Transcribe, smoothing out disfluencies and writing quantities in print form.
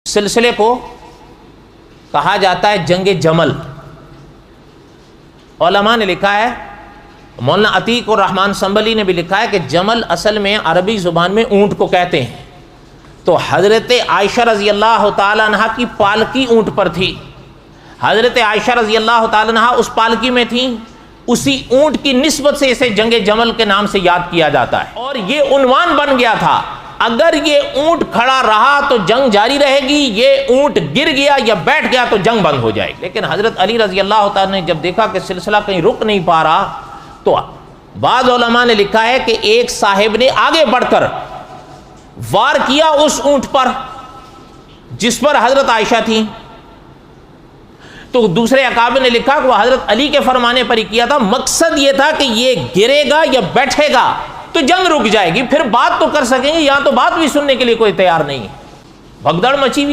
سلسلے کو کہا جاتا ہے جنگ جمل۔ علماء نے لکھا ہے، مولانا عتیق الرحمن سنبلی نے بھی لکھا ہے کہ جمل اصل میں عربی زبان میں اونٹ کو کہتے ہیں۔ تو حضرت عائشہ رضی اللہ تعالی عنہ کی پالکی اونٹ پر تھی، حضرت عائشہ رضی اللہ تعالی عنہ اس پالکی میں تھیں، اسی اونٹ کی نسبت سے اسے جنگ جمل کے نام سے یاد کیا جاتا ہے، اور یہ عنوان بن گیا تھا اگر یہ اونٹ کھڑا رہا تو جنگ جاری رہے گی، یہ اونٹ گر گیا یا بیٹھ گیا تو جنگ بند ہو جائے گی۔ لیکن حضرت علی رضی اللہ تعالی نے جب دیکھا کہ سلسلہ کہیں رک نہیں پا رہا تو بعض علماء نے لکھا ہے کہ ایک صاحب نے آگے بڑھ کر وار کیا اس اونٹ پر جس پر حضرت عائشہ تھی، تو دوسرے اکابر نے لکھا کہ وہ حضرت علی کے فرمانے پر ہی کیا تھا، مقصد یہ تھا کہ یہ گرے گا یا بیٹھے گا تو جنگ رک جائے گی، پھر بات تو کر سکیں گے، یہاں تو بات بھی سننے کے لیے کوئی تیار نہیں ہے، بھگدڑ مچی ہوئی